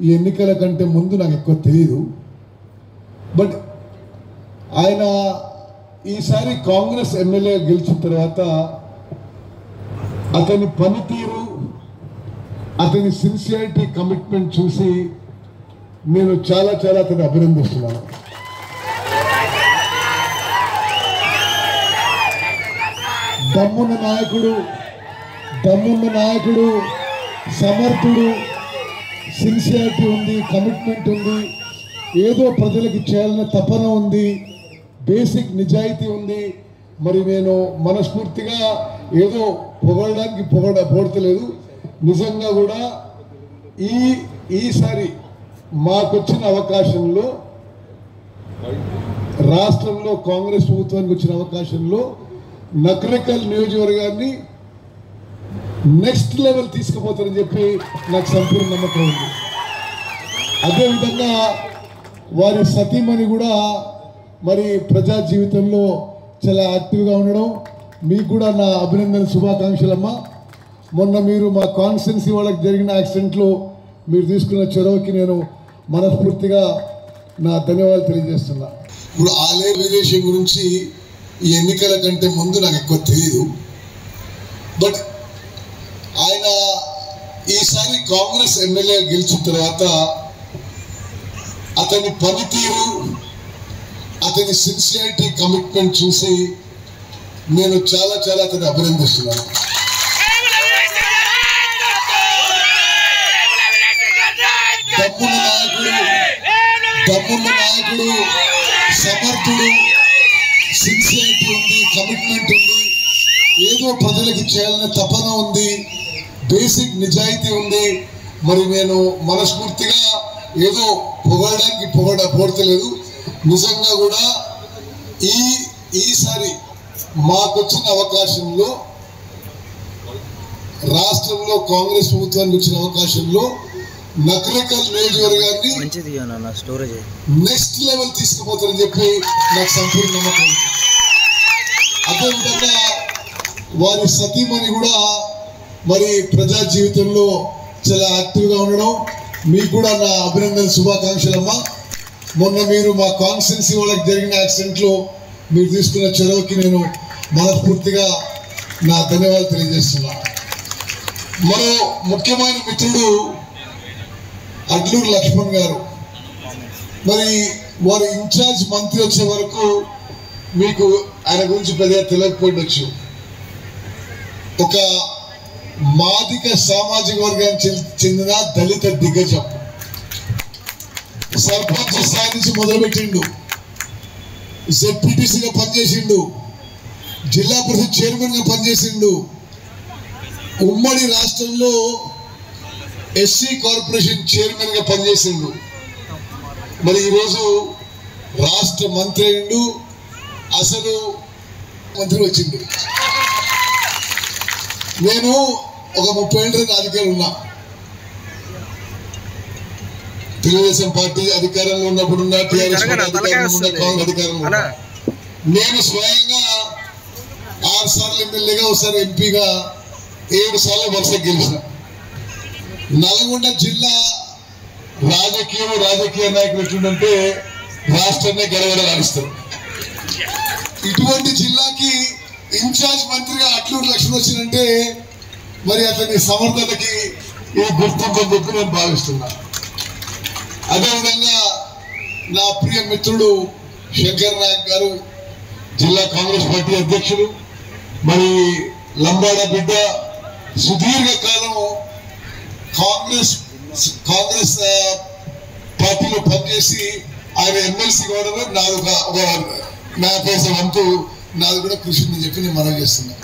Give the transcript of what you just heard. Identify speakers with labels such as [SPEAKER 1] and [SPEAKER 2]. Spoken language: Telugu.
[SPEAKER 1] ఈ ఎన్నికల కంటే ముందు నాకు ఎక్కువ తెలియదు. బట్ ఆయన ఈసారి కాంగ్రెస్ ఎమ్మెల్యే గెలిచిన తర్వాత అతని పనితీరు, అతని సిన్సియారిటీ, కమిట్మెంట్ చూసి నేను చాలా అతన్ని అభినందిస్తున్నాను. దమ్మున్న నాయకుడు, సమర్థుడు, సిన్సియారిటీ ఉంది, కమిట్మెంట్ ఉంది, ఏదో ప్రజలకు చేయాలనే తపన ఉంది, బేసిక్ నిజాయితీ ఉంది. మరి నేను మనస్ఫూర్తిగా ఏదో పొగడడానికి పొగడతలేదు. నిజంగా కూడా ఈసారి మాకొచ్చిన అవకాశంలో, రాష్ట్రంలో కాంగ్రెస్ ప్రభుత్వానికి వచ్చిన అవకాశంలో నకరేకల్ నియోజకవర్గాన్ని నెక్స్ట్ లెవెల్ తీసుకుపోతారని చెప్పి నాకు సంపూర్ణ నమ్మకం ఉంది. అదేవిధంగా వారి సతీమణి కూడా మరి ప్రజా జీవితంలో చాలా యాక్టివ్గా ఉండడం, మీకు కూడా నా అభినందన, శుభాకాంక్షలమ్మ. మొన్న మీరు మా కాన్స్టిట్యున్సీ వాళ్ళకి జరిగిన యాక్సిడెంట్లో మీరు తీసుకున్న చొరవకి నేను మనస్ఫూర్తిగా నా ధన్యవాదాలు తెలియజేస్తున్నా. ఇప్పుడు ఆలయ విదేశీ గురించి ఈ ఎన్నికల కంటే ముందు నాకు ఎక్కువ తెలియదు. బట్ ఆయన ఈసారి కాంగ్రెస్ ఎమ్మెల్యే గెలిచిన తర్వాత అతని పనితీరు, అతని సిన్సియారిటీ, కమిట్మెంట్ చూసి నేను చాలా అతన్ని అభినందిస్తున్నాను. దమ్మున్న నాయకుడు, సమర్థుడు, సిన్సియారిటీ ఉంది, కమిట్మెంట్ ఉంది, ఏదో ప్రజలకు చేయాలనే తపన ఉంది, బేసిక్ నిజాయితీ ఉంది. మరి నేను మనస్ఫూర్తిగా ఏదో పొగడడానికి పొగడతలేదు. నిజంగా కూడా ఈసారి మాకొచ్చిన అవకాశంలో, రాష్ట్రంలో కాంగ్రెస్ ప్రభుత్వానికి వచ్చిన అవకాశంలో నకరేకల్ నియోజకవర్గాన్ని నెక్స్ట్ లెవెల్ తీసుకుపోతారని చెప్పి నాకు సంపూర్ణ నమ్మకం ఉంది. అదేవిధంగా వారి సతీమణి కూడా మరి ప్రజా జీవితంలో చాలా యాక్టివ్గా ఉండడం, మీకు కూడా నా అభినందన, శుభాకాంక్షలమ్మ. మొన్న మీరు మా కాన్స్టిట్యున్సీ వాళ్ళకి జరిగిన యాక్సిడెంట్లో మీరు తీసుకున్న చొరవకి నేను మనస్ఫూర్తిగా నా ధన్యవాదాలు తెలియజేస్తున్నా. మరో ముఖ్యమైన మిత్రుడు అడ్లూరు లక్ష్మణ్ గారు. మరి వారి ఇన్ఛార్జ్ మంత్రి వచ్చే వరకు మీకు ఆయన గురించి పెద్దగా తెలియకపోవచ్చు. ఒక మాదిక సామాజిక వర్గానికి చెందిన దళిత దిగ్గజం. సర్పంచ్ స్థాయి నుంచి మొదలుపెట్టిండు, జెడ్పీటీసీగా పనిచేసిండు, జిల్లా పరిషత్ చైర్మన్గా పనిచేసిండు, ఉమ్మడి రాష్ట్రంలో ఎస్సీ కార్పొరేషన్ చైర్మన్గా పనిచేసిండు. మరి ఈరోజు రాష్ట్ర మంత్రి అయిండు, అసలు మంత్రి వచ్చిండు. నేను ఒక 30 ఏళ్ళ రాజకీయాలు ఉన్నా. తెలుగుదేశం పార్టీ అధికారంలో ఉన్నప్పుడున్నా, టీఆర్ఎస్ అధికారంలో ఉన్న, కాంగ్రెస్ అధికారంలో ఉన్నా. నేను స్వయంగా 6 సార్లు ఎమ్మెల్యేగా, ఒకసారి ఎంపీగా, 7 సార్లు వరుసగా గెలిచిన. నల్గొండ జిల్లా రాజకీయ నాయకులు ఎట్లుంటే రాష్ట్రాన్ని గడగడలాడిస్తారు. ఇటువంటి జిల్లాకి ఇన్ఛార్జ్ మంత్రిగా అడ్లూరు లక్ష్మణ్ వచ్చిందంటే మరి అతని సమర్థతకి ఈ గుర్తింపు అని చెప్పి నేను భావిస్తున్నా. అదేవిధంగా నా ప్రియ మిత్రుడు శంకర్ నాయక్ గారు, జిల్లా కాంగ్రెస్ పార్టీ అధ్యక్షులు, మరి లంబాడ బిడ్డ, సుదీర్ఘకాలం కాంగ్రెస్ పార్టీలో పనిచేసి ఆయన ఎమ్మెల్సీ కావడంలో నాది ఒక 50 వంతు నాది కూడా కృషి ఉందని చెప్పి నేను మనవి చేస్తున్నా.